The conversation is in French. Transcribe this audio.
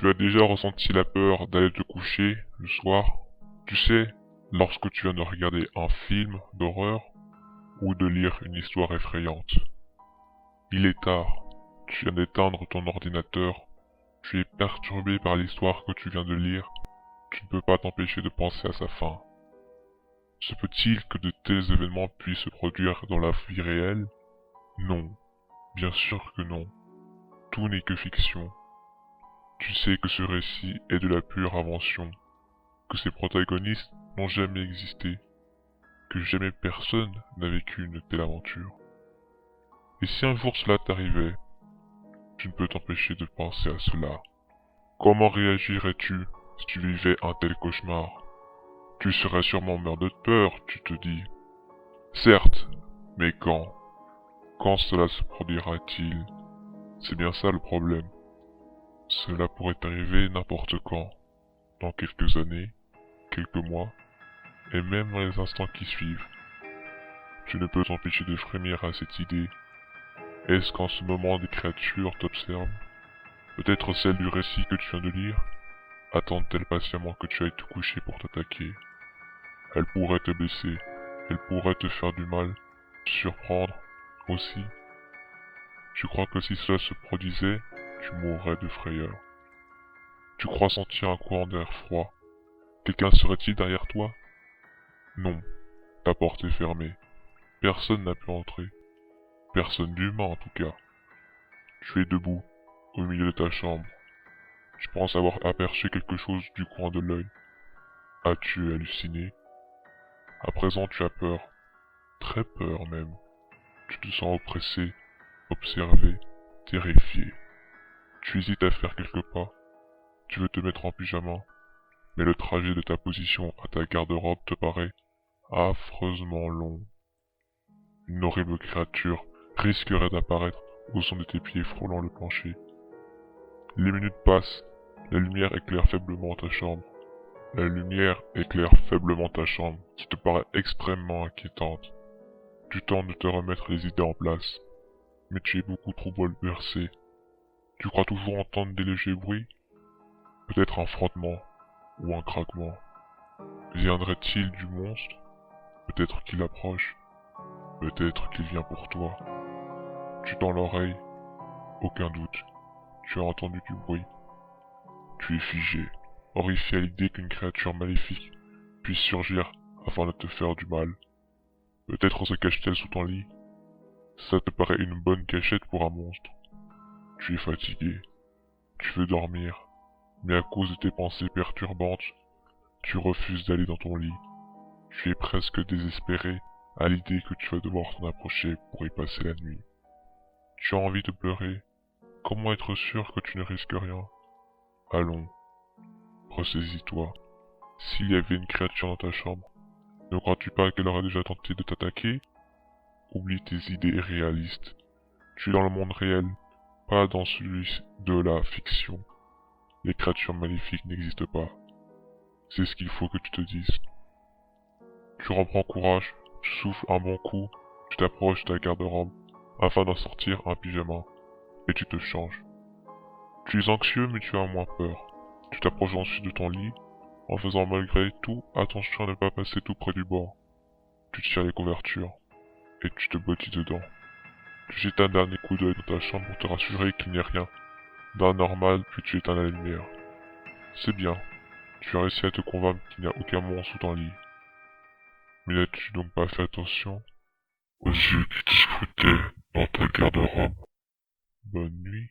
Tu as déjà ressenti la peur d'aller te coucher le soir? Tu sais, lorsque tu viens de regarder un film d'horreur ou de lire une histoire effrayante. Il est tard, tu viens d'éteindre ton ordinateur, tu es perturbé par l'histoire que tu viens de lire, tu ne peux pas t'empêcher de penser à sa fin. Se peut-il que de tels événements puissent se produire dans la vie réelle? Non, bien sûr que non. Tout n'est que fiction. Tu sais que ce récit est de la pure invention, que ses protagonistes n'ont jamais existé, que jamais personne n'a vécu une telle aventure. Et si un jour cela t'arrivait, tu ne peux t'empêcher de penser à cela. Comment réagirais-tu si tu vivais un tel cauchemar? Tu serais sûrement mort de peur, tu te dis. Certes, mais quand? Quand cela se produira-t-il? C'est bien ça le problème. Cela pourrait arriver n'importe quand, dans quelques années, quelques mois, et même dans les instants qui suivent. Tu ne peux t'empêcher de frémir à cette idée. Est-ce qu'en ce moment des créatures t'observent? Peut-être celles du récit que tu viens de lire? Attendent-elles patiemment que tu ailles te coucher pour t'attaquer? Elles pourraient te blesser, elles pourraient te faire du mal, te surprendre, aussi. Tu crois que si cela se produisait, tu mourrais de frayeur. Tu crois sentir un courant d'air froid. Quelqu'un serait-il derrière toi? Non, ta porte est fermée. Personne n'a pu entrer. Personne d'humain en tout cas. Tu es debout, au milieu de ta chambre. Tu penses avoir aperçu quelque chose du coin de l'œil. As-tu halluciné? À présent tu as peur. Très peur même. Tu te sens oppressé, observé, terrifié. Tu hésites à faire quelques pas. Tu veux te mettre en pyjama. Mais le trajet de ta position à ta garde-robe te paraît affreusement long. Une horrible créature risquerait d'apparaître au son de tes pieds frôlant le plancher. Les minutes passent, la lumière éclaire faiblement ta chambre. La lumière éclaire faiblement ta chambre, qui te paraît extrêmement inquiétante. Tu tentes de te remettre les idées en place, mais tu es beaucoup trop bouleversé. Tu crois toujours entendre des légers bruits? Peut-être un frottement ou un craquement. Viendrait-il du monstre? Peut-être qu'il approche. Peut-être qu'il vient pour toi. Tu tends l'oreille. Aucun doute. Tu as entendu du bruit. Tu es figé, horrifié à l'idée qu'une créature maléfique puisse surgir afin de te faire du mal. Peut-être se cache-t-elle sous ton lit. Ça te paraît une bonne cachette pour un monstre. Tu es fatigué. Tu veux dormir. Mais à cause de tes pensées perturbantes, tu refuses d'aller dans ton lit. Tu es presque désespéré à l'idée que tu vas devoir t'en approcher pour y passer la nuit. Tu as envie de pleurer. Comment être sûr que tu ne risques rien? Allons, ressaisis-toi. S'il y avait une créature dans ta chambre, ne crois-tu pas qu'elle aurait déjà tenté de t'attaquer? Oublie tes idées réalistes. Tu es dans le monde réel, pas dans celui de la fiction. Les créatures maléfiques n'existent pas. C'est ce qu'il faut que tu te dises. Tu reprends courage, tu souffles un bon coup, tu t'approches de ta garde-robe afin d'en sortir un pyjama, et tu te changes. Tu es anxieux mais tu as moins peur. Tu t'approches ensuite de ton lit, en faisant malgré tout attention à ne pas passer tout près du bord. Tu tires les couvertures, et tu te blottis dedans. Tu jettes un dernier coup d'œil dans ta chambre pour te rassurer qu'il n'y a rien d'anormal, puis tu éteins la lumière. C'est bien, tu as réussi à te convaincre qu'il n'y a aucun monstre sous ton lit. Mais n'as-tu donc pas fait attention aux yeux qui te scrutaient dans ta garde-robe? Bonne nuit.